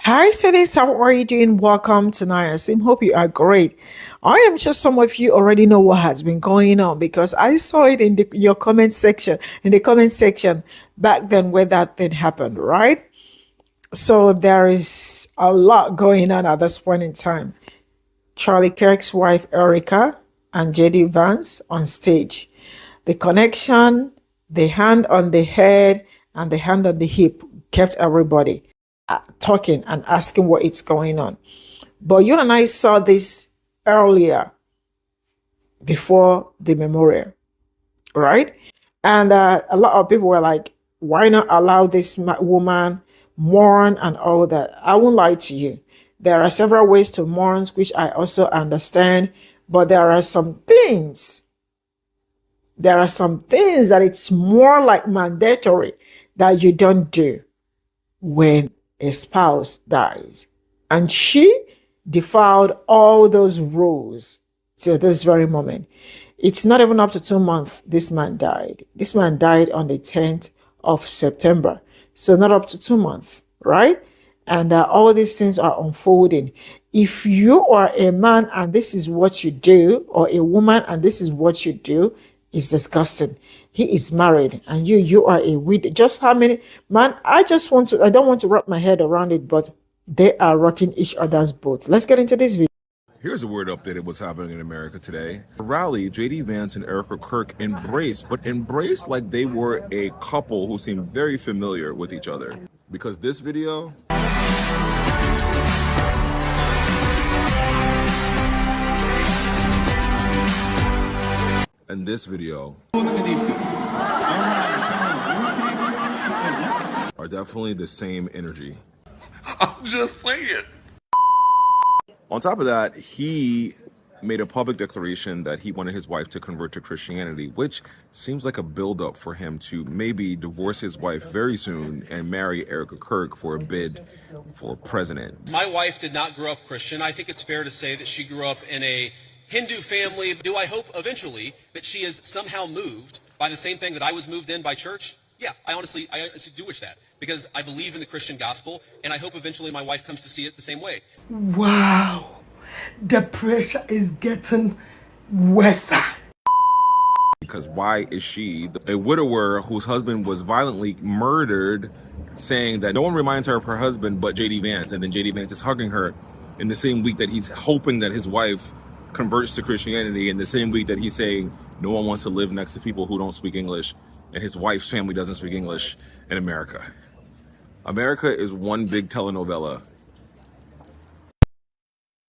Hi, students. How are you doing? Welcome to NIASIM. Hope you are great. I am sure some of you already know what has been going on because I saw it in your comment section, back then where that thing happened, right? So there is a lot going on at this point in time. Charlie Kirk's wife, Erica, and JD Vance on stage. The connection, the hand on the head, and the hand on the hip kept everybody talking and asking what is going on. But you and I saw this earlier before the memorial, right? And a lot of people were like, why not allow this woman mourn and all that? I won't lie to you. There are several ways to mourn, which I also understand, but there are some things that it's more like mandatory that you don't do when a spouse dies. And she defiled all those rules till this very moment. It's not even up to 2 months this man died. This man died on the 10th of September. So not up to 2 months, right? And all these things are unfolding. If you are a man and this is what you do, or a woman and this is what you do, it's disgusting. He is married and you are a widow. Just how many, man, I don't want to wrap my head around it, but they are rocking each other's boat. Let's get into this video. Here's a word update of what's happening in America today. A rally, JD Vance and Erica Kirk embraced like they were a couple who seemed very familiar with each other. Because this video, and this video are definitely the same energy. I'm just saying. On top of that, he made a public declaration that he wanted his wife to convert to Christianity, which seems like a buildup for him to maybe divorce his wife very soon and marry Erica Kirk for a bid for president. My wife did not grow up Christian. I think it's fair to say that she grew up in a Hindu family. Do I hope eventually that she is somehow moved by the same thing that I was moved in by church? Yeah, I honestly do wish that, because I believe in the Christian gospel, and I hope eventually my wife comes to see it the same way. Wow, the pressure is getting worse. Because why is she, a widower whose husband was violently murdered, saying that no one reminds her of her husband but JD Vance, and then JD Vance is hugging her in the same week that he's hoping that his wife converts to Christianity, in the same week that he's saying no one wants to live next to people who don't speak English, and his wife's family doesn't speak English in America. America is one big telenovela.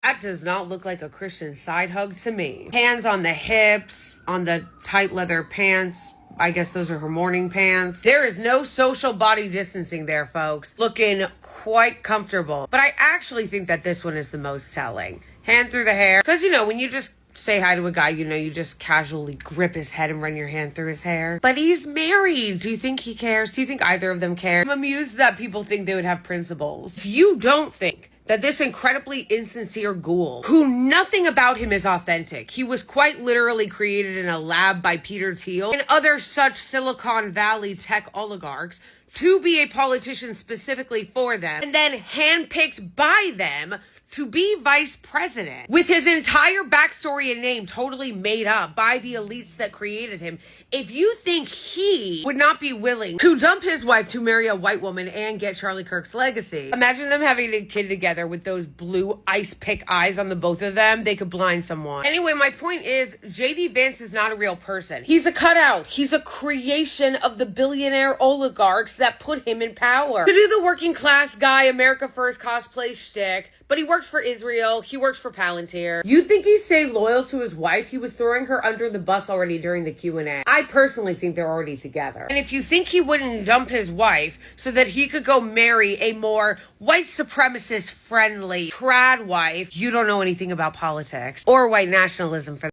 That does not look like a Christian side hug to me. Hands on the hips, on the tight leather pants. I guess those are her morning pants. There is no social body distancing there, folks. Looking quite comfortable. But I actually think that this one is the most telling. Hand through the hair. Because, when you just say hi to a guy, you just casually grip his head and run your hand through his hair. But he's married. Do you think he cares? Do you think either of them care? I'm amused that people think they would have principles. If you don't think that this incredibly insincere ghoul, who nothing about him is authentic, he was quite literally created in a lab by Peter Thiel and other such Silicon Valley tech oligarchs to be a politician specifically for them, and then handpicked by them to be vice president, with his entire backstory and name totally made up by the elites that created him. If you think he would not be willing to dump his wife to marry a white woman and get Charlie Kirk's legacy, imagine them having a kid together with those blue ice pick eyes on the both of them. They could blind someone. Anyway, my point is, JD Vance is not a real person. He's a cutout. He's a creation of the billionaire oligarchs that put him in power to do the working class guy, America First cosplay shtick. But he works for Israel. He works for Palantir. You think he's stayed loyal to his wife? He was throwing her under the bus already during the Q&A. I personally think they're already together. And if you think he wouldn't dump his wife so that he could go marry a more white supremacist friendly trad wife, you don't know anything about politics or white nationalism for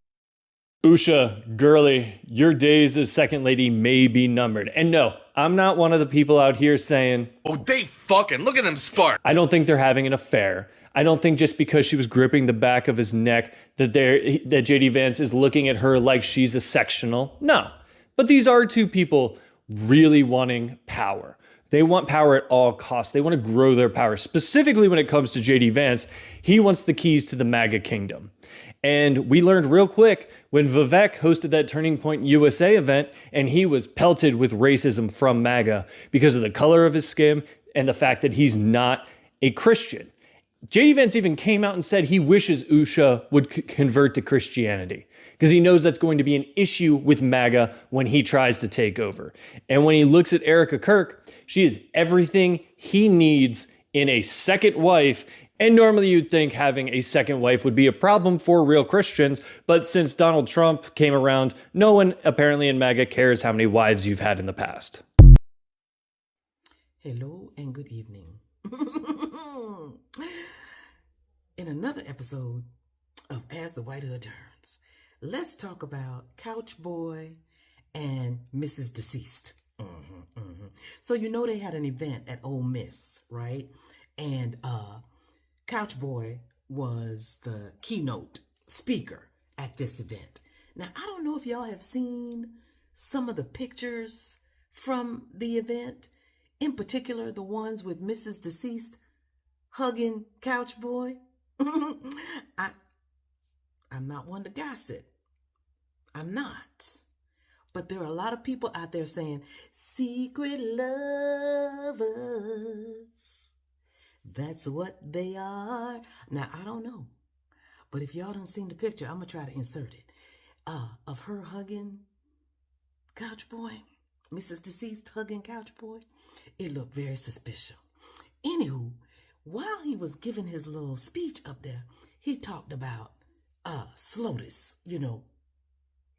Usha, girly, your days as second lady may be numbered. And no, I'm not one of the people out here saying, Oh, they fucking, look at them spark. I don't think they're having an affair. I don't think just because she was gripping the back of his neck that JD Vance is looking at her like she's a sectional. No. But these are two people really wanting power. They want power at all costs. They want to grow their power. Specifically when it comes to JD Vance, he wants the keys to the MAGA kingdom. And we learned real quick when Vivek hosted that Turning Point USA event and he was pelted with racism from MAGA because of the color of his skin and the fact that he's not a Christian. JD Vance even came out and said he wishes Usha would convert to Christianity because he knows that's going to be an issue with MAGA when he tries to take over. And when he looks at Erica Kirk, she is everything he needs in a second wife. And normally you'd think having a second wife would be a problem for real Christians. But since Donald Trump came around, no one apparently in MAGA cares how many wives you've had in the past. Hello and good evening. In another episode of As the White Hood Turns, let's talk about Couch Boy and Mrs. Deceased. So you know they had an event at Ole Miss, right? And Couch Boy was the keynote speaker at this event. Now, I don't know if y'all have seen some of the pictures from the event, in particular the ones with Mrs. Deceased hugging Couch Boy. I'm not one to gossip. I'm not. But there are a lot of people out there saying, secret lovers. That's what they are. Now, I don't know. But if y'all done seen the picture, I'm going to try to insert it. Of her hugging Couch Boy, Mrs. Deceased hugging Couch Boy. It looked very suspicious. Anywho, while he was giving his little speech up there, he talked about Slotus,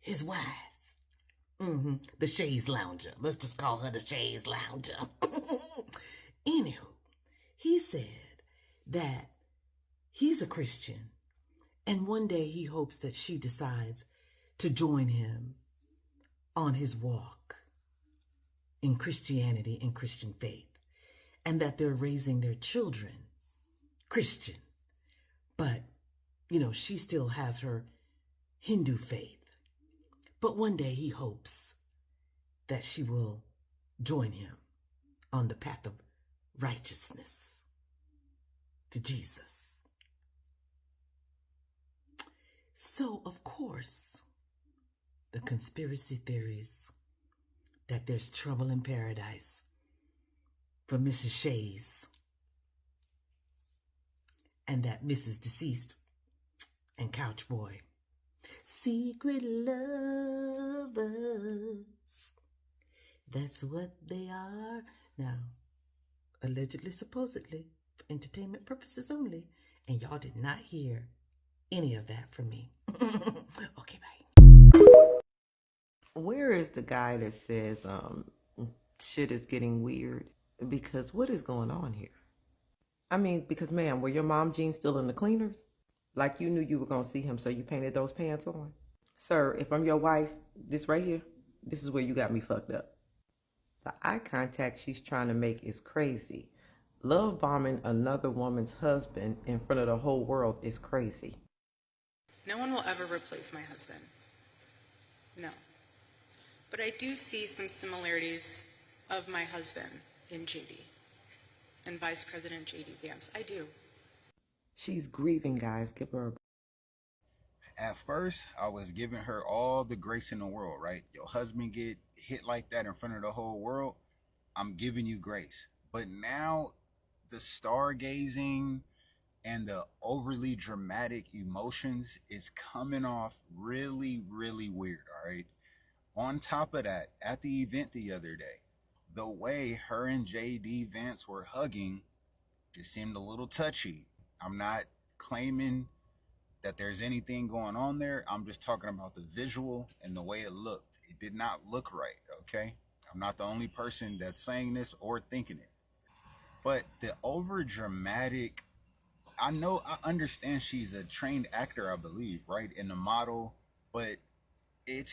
his wife. The chaise lounger. Let's just call her the chaise lounger. Anywho, he said that he's a Christian and one day he hopes that she decides to join him on his walk in Christianity and Christian faith, and that they're raising their children Christian. But, she still has her Hindu faith. But one day he hopes that she will join him on the path of righteousness to Jesus. So, of course, the conspiracy theories that there's trouble in paradise for Mrs. Shays and that Mrs. Deceased and Couch Boy, secret lovers, that's what they are. Now, allegedly, supposedly, for entertainment purposes only, and y'all did not hear any of that from me. Okay, bye. Where is the guy that says shit is getting weird? Because what is going on here? I mean, because ma'am, were your mom jeans still in the cleaners? Like you knew you were gonna see him, so you painted those pants on? Sir, if I'm your wife, this right here, this is where you got me fucked up. The eye contact she's trying to make is crazy. Love bombing another woman's husband in front of the whole world is crazy. No one will ever replace my husband. No. But I do see some similarities of my husband in JD and Vice President JD Vance. I do. She's grieving, guys. Give her a... At first, I was giving her all the grace in the world, right? Your husband get hit like that in front of the whole world, I'm giving you grace. But now, the stargazing and the overly dramatic emotions is coming off really, really weird, all right? On top of that, at the event the other day, the way her and JD Vance were hugging just seemed a little touchy. I'm not claiming that there's anything going on there. I'm just talking about the visual and the way it looked. It did not look right, okay? I'm not the only person that's saying this or thinking it. But the over dramatic, I understand she's a trained actor, I believe, right? And a model, but it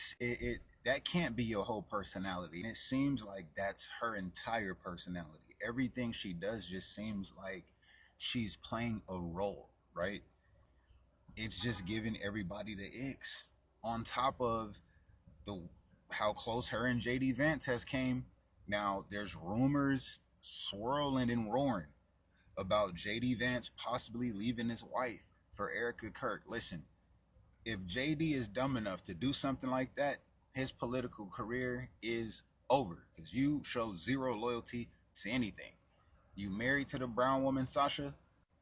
that can't be your whole personality. And it seems like that's her entire personality. Everything she does just seems like she's playing a role, right? It's just giving everybody the icks. On top of how close her and JD Vance has came. Now there's rumors swirling and roaring about JD Vance possibly leaving his wife for Erica Kirk. Listen, if JD is dumb enough to do something like that, his political career is over, because you show zero loyalty to anything. You married to the brown woman, Sasha.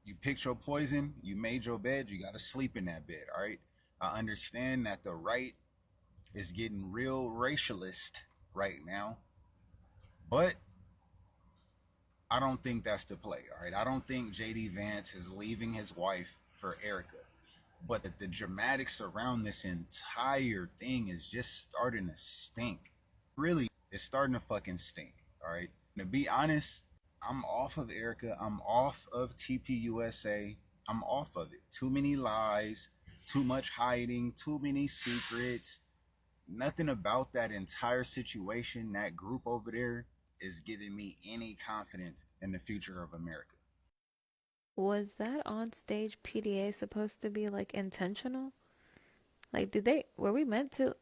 You picked your poison. You made your bed. You got to sleep in that bed, all right? I understand that the right is getting real racialist right now, but I don't think that's the play, all right? I don't think JD Vance is leaving his wife for Erica. But the dramatics around this entire thing is just starting to stink. Really, it's starting to fucking stink, all right? To be honest, I'm off of Erica. I'm off of TPUSA. I'm off of it. Too many lies, too much hiding, too many secrets. Nothing about that entire situation, that group over there, is giving me any confidence in the future of America. Was that on stage PDA supposed to be like intentional? Like, were we meant to?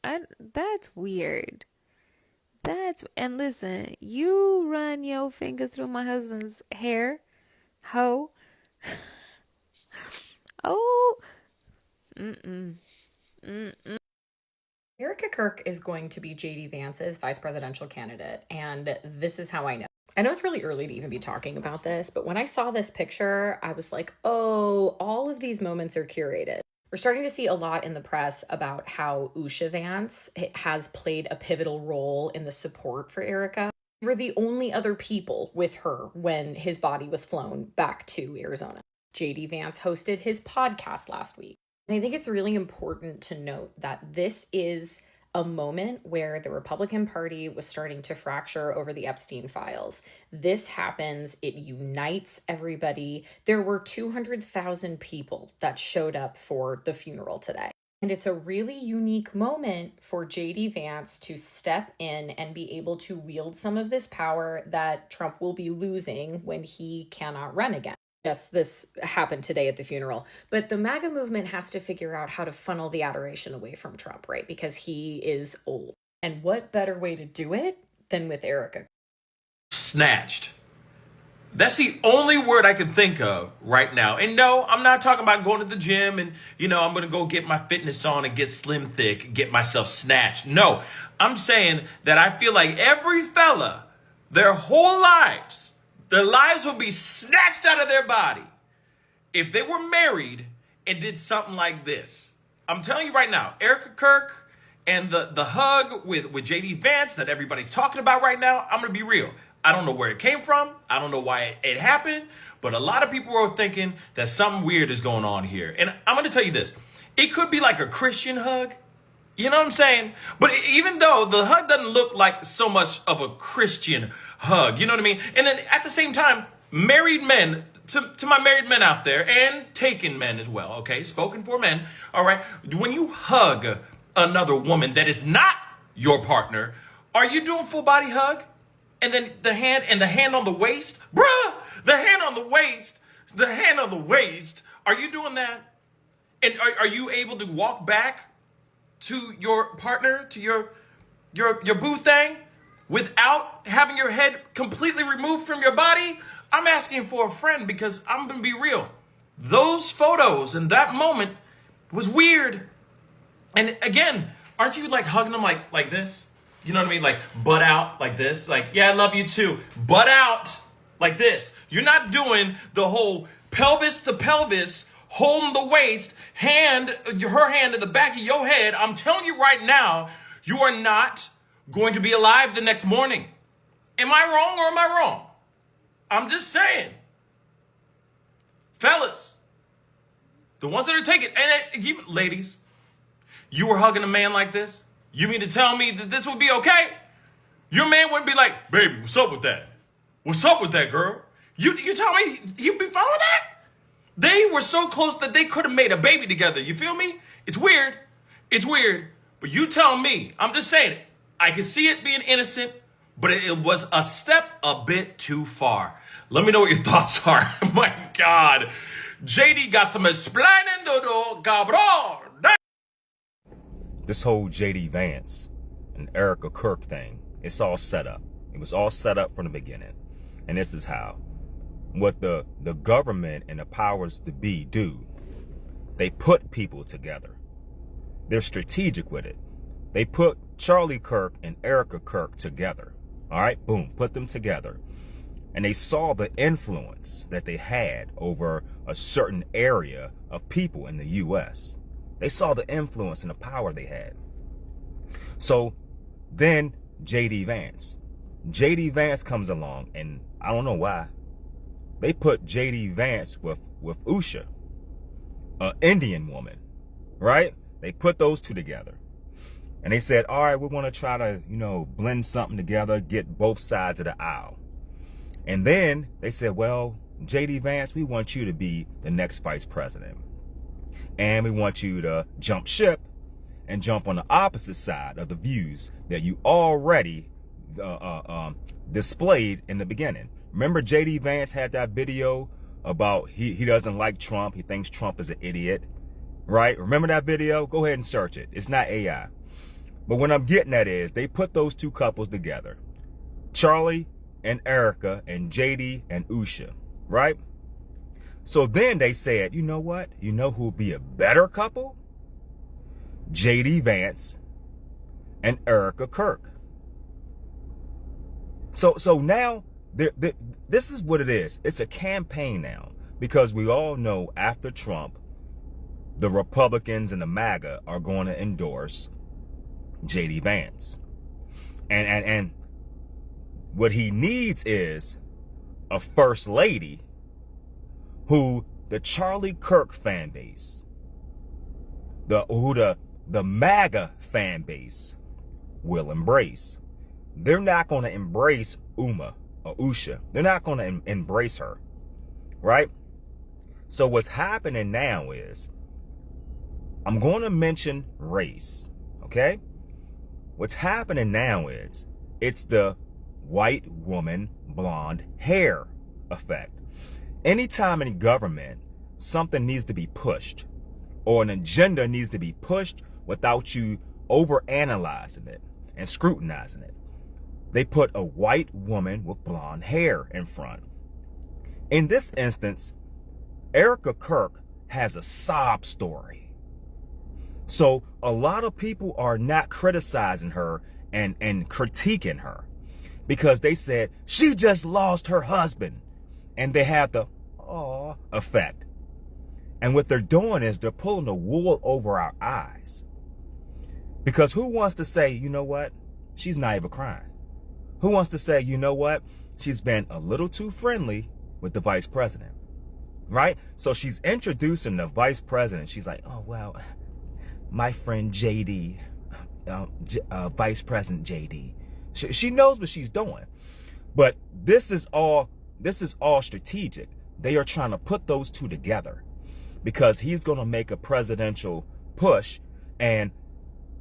That's weird. And listen, you run your fingers through my husband's hair, ho. Oh, Erica Kirk is going to be JD Vance's vice presidential candidate, and this is how I know. I know it's really early to even be talking about this, but when I saw this picture, I was like, oh, all of these moments are curated. We're starting to see a lot in the press about how Usha Vance has played a pivotal role in the support for Erica. We were the only other people with her when his body was flown back to Arizona. JD Vance hosted his podcast last week. And I think it's really important to note that this is a moment where the Republican Party was starting to fracture over the Epstein files. This happens, it unites everybody. There were 200,000 people that showed up for the funeral today. And it's a really unique moment for JD Vance to step in and be able to wield some of this power that Trump will be losing when he cannot run again. Yes, this happened today at the funeral, but the MAGA movement has to figure out how to funnel the adoration away from Trump, right? Because he is old. And what better way to do it than with Erica? Snatched. That's the only word I can think of right now. And no, I'm not talking about going to the gym and, I'm going to go get my fitness on and get slim thick, get myself snatched. No, I'm saying that I feel like every fella, their whole lives, their lives will be snatched out of their body if they were married and did something like this. I'm telling you right now, Erica Kirk and the hug with JD Vance that everybody's talking about right now, I'm going to be real. I don't know where it came from. I don't know why it happened. But a lot of people are thinking that something weird is going on here. And I'm going to tell you this. It could be like a Christian hug. You know what I'm saying? But even though the hug doesn't look like so much of a Christian hug, you know what I mean? And then at the same time, married men, to my married men out there, and taken men as well, okay? Spoken for men, all right? When you hug another woman that is not your partner, are you doing full body hug? And then the hand on the waist? Bruh, the hand on the waist, are you doing that? And are you able to walk back to your partner, to your boo thing, without having your head completely removed from your body? I'm asking for a friend, because I'm going to be real. Those photos and that moment was weird. And again, aren't you like hugging them like this? You know what I mean? Like butt out like this. Like, yeah, I love you too. Butt out like this. You're not doing the whole pelvis to pelvis, holding the waist, her hand in the back of your head. I'm telling you right now, you are not going to be alive the next morning. Am I wrong or am I wrong? I'm just saying. Fellas, the ones that are taking, and ladies, you were hugging a man like this? You mean to tell me that this would be okay? Your man wouldn't be like, baby, what's up with that? What's up with that, girl? You tell me he'd be fine with that? They were so close that they could have made a baby together. You feel me? It's weird. It's weird. But you tell me. I'm just saying, I can see it being innocent, but it was a step a bit too far. Let me know what your thoughts are. My God. JD got some explaining to do, cabrón. This whole JD Vance and Erica Kirk thing, it's all set up. It was all set up from the beginning. And this is how. What the government and the powers to be do, they put people together. They're strategic with it. They put Charlie Kirk and Erica Kirk together. All right, boom, put them together. And they saw the influence that they had over a certain area of people in the U.S. They saw the influence and the power they had. So then J.D. Vance. J.D. Vance comes along, and I don't know why. They put J.D. Vance with Usha, an Indian woman, right? They put those two together. And they said, all right, we want to try to, blend something together, get both sides of the aisle. And then they said, well, J.D. Vance, we want you to be the next vice president. And we want you to jump ship and jump on the opposite side of the views that you already displayed in the beginning. Remember J.D. Vance had that video about he doesn't like Trump. He thinks Trump is an idiot, right? Remember that video? Go ahead and search it. It's not AI. But what I'm getting at is they put those two couples together, Charlie and Erica and JD and Usha, right? So then they said, you know what? You know who would be a better couple? JD Vance and Erica Kirk. So now this is what it is. It's a campaign now, because we all know after Trump, the Republicans and the MAGA are going to endorse JD Vance. And what he needs is a first lady who the Charlie Kirk fan base, the MAGA fan base will embrace. They're not going to embrace Usha. They're not going to embrace her, right? So what's happening now is, I'm going to mention race, okay? What's happening now is, it's the white woman blonde hair effect. Anytime in government, something needs to be pushed, or an agenda needs to be pushed without you overanalyzing it and scrutinizing it, they put a white woman with blonde hair in front. In this instance, Erica Kirk has a sob story. So a lot of people are not criticizing her and critiquing her, because they said she just lost her husband, and they have the aw effect. And what they're doing is they're pulling the wool over our eyes, because who wants to say, you know what, she's not even crying? Who wants to say, you know what, she's been a little too friendly with the vice president, right? So she's introducing the vice president. She's like, oh, well, my friend JD, Vice President JD. She knows what she's doing. But this is all strategic. They are trying to put those two together, because he's going to make a presidential push, and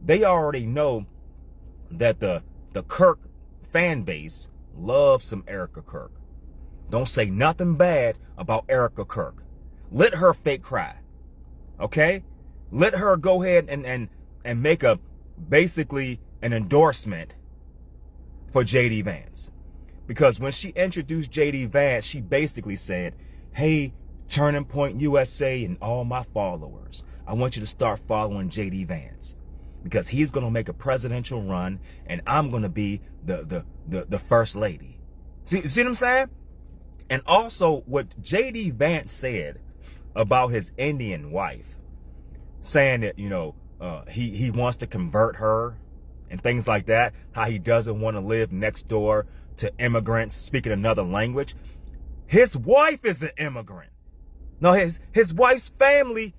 they already know that the Kirk fan base loves some Erica Kirk. Don't say nothing bad about Erica Kirk. Let her fake cry, okay? Let her go ahead and make basically an endorsement for JD Vance. Because when she introduced JD Vance, she basically said, hey, Turning Point USA and all my followers, I want you to start following JD Vance, because he's going to make a presidential run, and I'm going to be the first lady. See what I'm saying? And also what JD Vance said about his Indian wife, saying that, he wants to convert her and things like that, how he doesn't want to live next door to immigrants speaking another language. His wife is an immigrant. No, his wife's family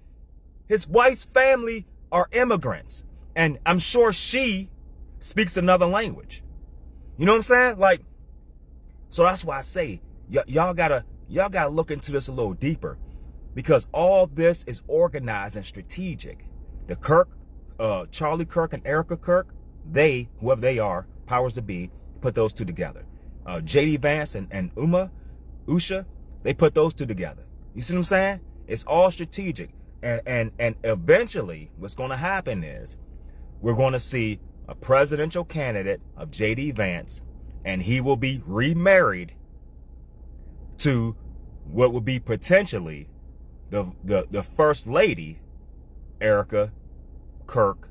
are immigrants, and I'm sure she speaks another language. You know what I'm saying? Like, so that's why I say y'all gotta look into this a little deeper, because all this is organized and strategic. The Kirk, Charlie Kirk and Erica Kirk, whoever they are, powers to be, put those two together. JD Vance and Usha, they put those two together. You see what I'm saying? It's all strategic. And eventually what's going to happen is we're going to see a presidential candidate of JD Vance and he will be remarried to what would be potentially the first lady, Erica Kirk.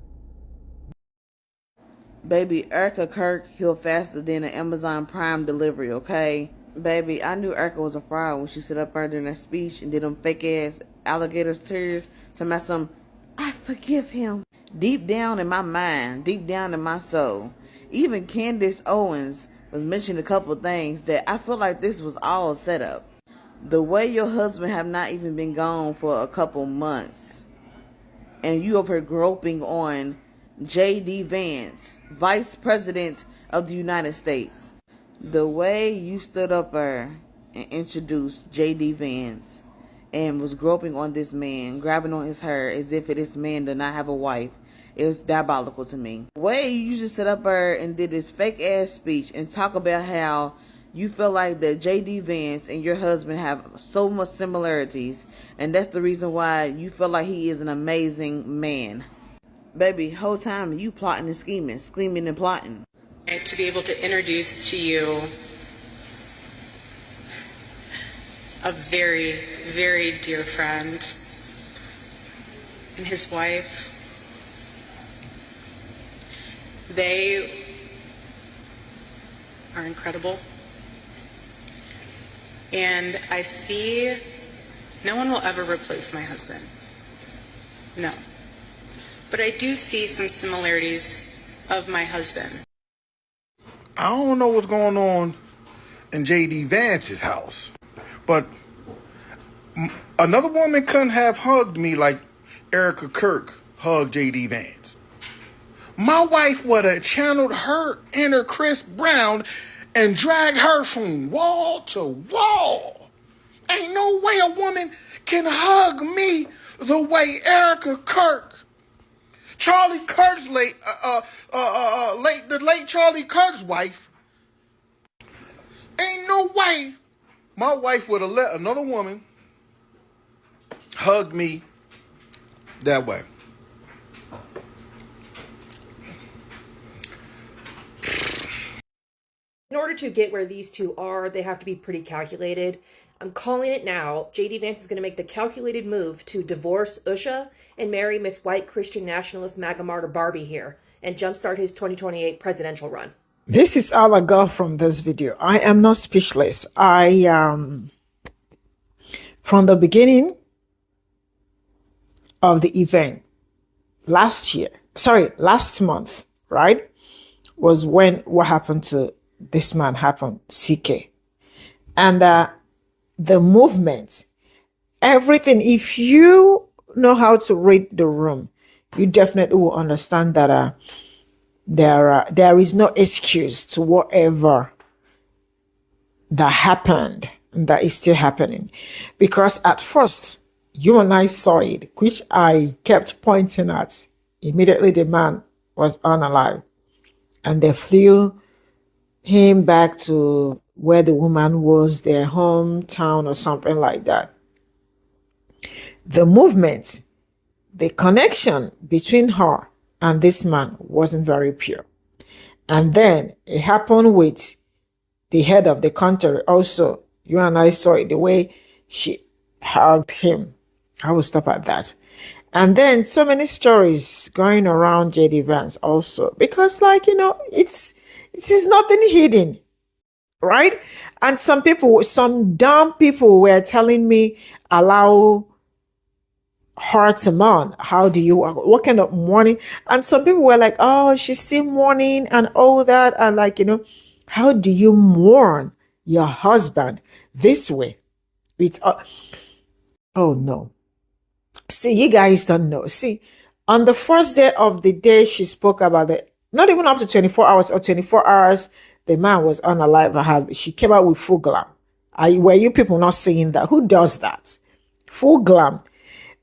Baby, Erica Kirk healed faster than an Amazon Prime delivery, okay? Baby, I knew Erica was a fraud when she stood up there during that speech and did them fake ass alligator tears to my son. I forgive him. Deep down in my mind, deep down in my soul, even Candace Owens was mentioning a couple of things that I feel like this was all set up. The way your husband have not even been gone for a couple months, and you over here groping on J.D. Vance, Vice President of the United States. The way you stood up there and introduced J.D. Vance and was groping on this man, grabbing on his hair as if this man did not have a wife, it was diabolical to me. The way you just stood up there and did this fake ass speech and talk about how you feel like that J.D. Vance and your husband have so much similarities, and that's the reason why you feel like he is an amazing man. Baby, whole time you plotting and scheming and plotting. To be able to introduce to you a very, very dear friend and his wife. They are incredible. And I see no one will ever replace my husband. No. But I do see some similarities of my husband. I don't know what's going on in J.D. Vance's house, but another woman couldn't have hugged me like Erica Kirk hugged J.D. Vance. My wife would have channeled her inner Chris Brown and dragged her from wall to wall. Ain't no way a woman can hug me the way Erica Kirk, Charlie Kirk's the late Charlie Kirk's wife. Ain't no way my wife would have let another woman hug me that way. In order to get where these two are, they have to be pretty calculated. I'm calling it now. J.D. Vance is going to make the calculated move to divorce Usha and marry Miss White Christian Nationalist MAGA martyr Barbie here and jumpstart his 2028 presidential run. This is all I got from this video. I am not speechless. From the beginning of the event last month, right, was when what happened to this man happened, CK. And the movement, everything, if you know how to read the room, you definitely will understand that there is no excuse to whatever that happened and that is still happening. Because at first, you and I saw it, which I kept pointing at. Immediately the man was unalive. And they flew him back to where the woman was, their hometown or something like that. The movement, the connection between her and this man wasn't very pure. And then it happened with the head of the country also. You and I saw it, the way she hugged him. I will stop at that. And then so many stories going around J.D. Vance also. Because it is nothing hidden. Right? And some dumb people were telling me, allow her to mourn. What kind of mourning? And some people were like, oh, she's still mourning and all that. And how do you mourn your husband this way? Oh no. See, you guys don't know. See, on the first day of the day she spoke about it, not even up to 24 hours or 24 hours, the man was unalive. She came out with full glam. Were you people not seeing that? Who does that? Full glam.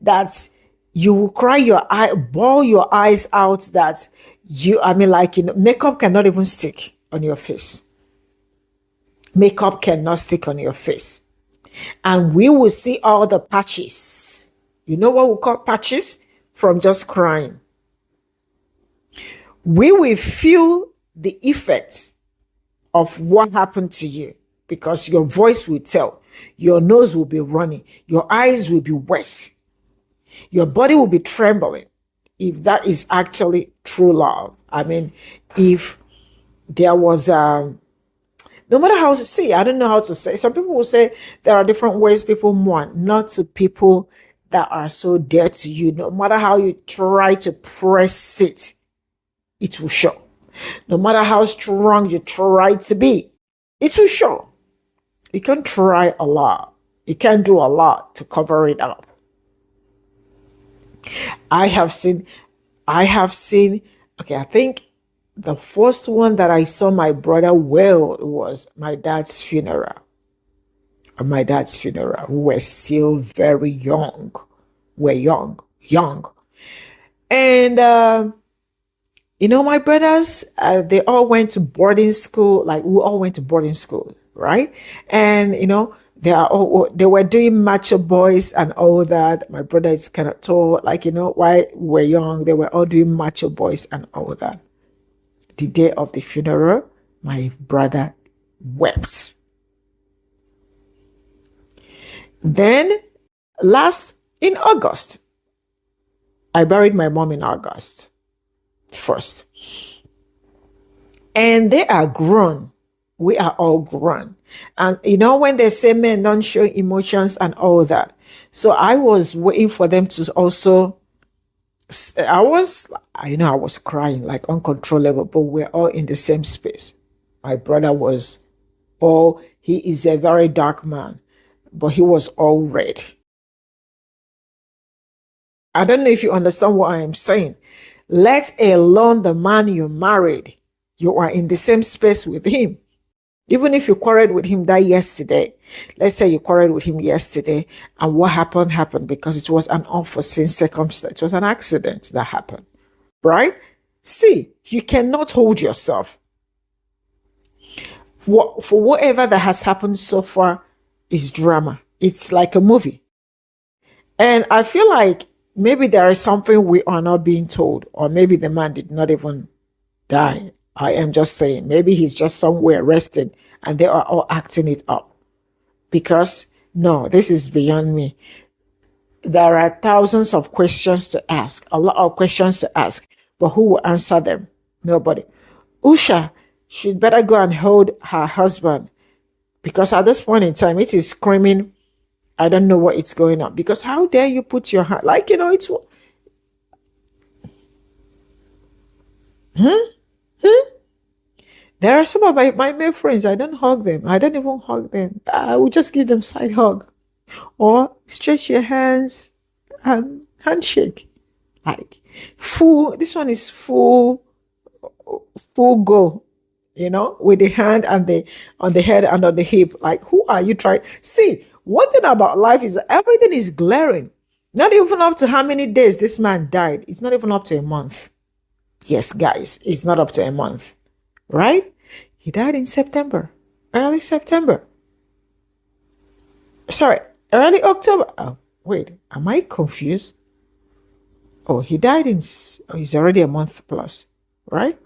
That you will cry bawl your eyes out that makeup cannot even stick on your face. Makeup cannot stick on your face. And we will see all the patches. You know what we call patches? From just crying. We will feel the effect of what happened to you, because your voice will tell, your nose will be running, your eyes will be wet, your body will be trembling, if that is actually true love. I mean, if there was no matter how to say, I don't know how to say. Some people will say there are different ways people mourn, not to people that are so dear to you. No matter how you try to press it, it will show. No matter how strong you try to be, it will show. You can try a lot. You can do a lot to cover it up. I have seen, okay, I think the first one that I saw my brother wail was my dad's funeral. At my dad's funeral. We were still very young. We're young. And, my brothers, they all went to boarding school. Like, we all went to boarding school, right? And, they were doing macho boys and all that. My brother is kind of tall. Like, while we're young, they were all doing macho boys and all that. The day of the funeral, my brother wept. Then, in August, I buried my mom in August 1st. And they are grown. We are all grown. And when they say men don't show emotions and all that. So I was waiting for them to also, I was crying like uncontrollable, but we're all in the same space. My brother he is a very dark man, but he was all red. I don't know if you understand what I am saying. Let alone the man you married, you are in the same space with him. Even if you quarreled with him that yesterday, let's say you quarreled with him yesterday, and what happened because it was an unforeseen circumstance. It was an accident that happened, right? See, you cannot hold yourself. For whatever that has happened so far is drama. It's like a movie. And I feel like maybe there is something we are not being told, or maybe the man did not even die. I am just saying, maybe he's just somewhere resting and they are all acting it up. Because, no, this is beyond me. There are thousands of questions to ask, a lot of questions to ask, but who will answer them? Nobody. Usha should better go and hold her husband, because at this point in time, it is screaming, I don't know what it's going on. Because how dare you put your hand, it's... There are some of my male friends, I don't hug them. I don't even hug them. I will just give them side hug. Or stretch your hands and handshake. Like, this one is full go, with the hand and on the head and on the hip. Like, who are you trying? See, one thing about life is everything is glaring. Not even up to how many days this man died. It's not even up to a month. Yes, guys, it's not up to a month. Right? He died in September. Early September. Sorry, early October. Oh, wait, am I confused? Oh, he died he's already a month plus, right?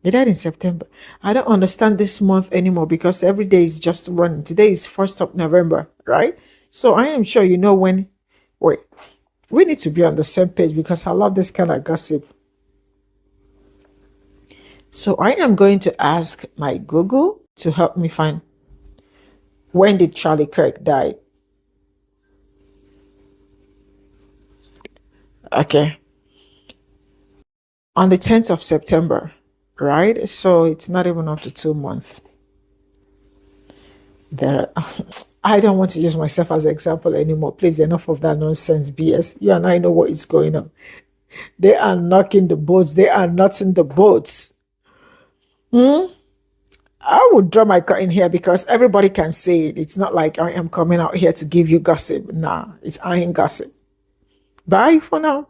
He died in September. I don't understand this month anymore because every day is just running. Today is 1st of November, right? So I am sure you know when. Wait, we need to be on the same page because I love this kind of gossip. So I am going to ask my Google to help me find when did Charlie Kirk die. Okay. On the 10th of September, right? So it's not even up to 2 months. I don't want to use myself as an example anymore. Please, enough of that nonsense BS. You and I know what is going on. They are knocking the boats. They are not in the boats. I would draw my curtain here because everybody can say it. It's not like I am coming out here to give you gossip. Nah, I ain't gossip. Bye for now.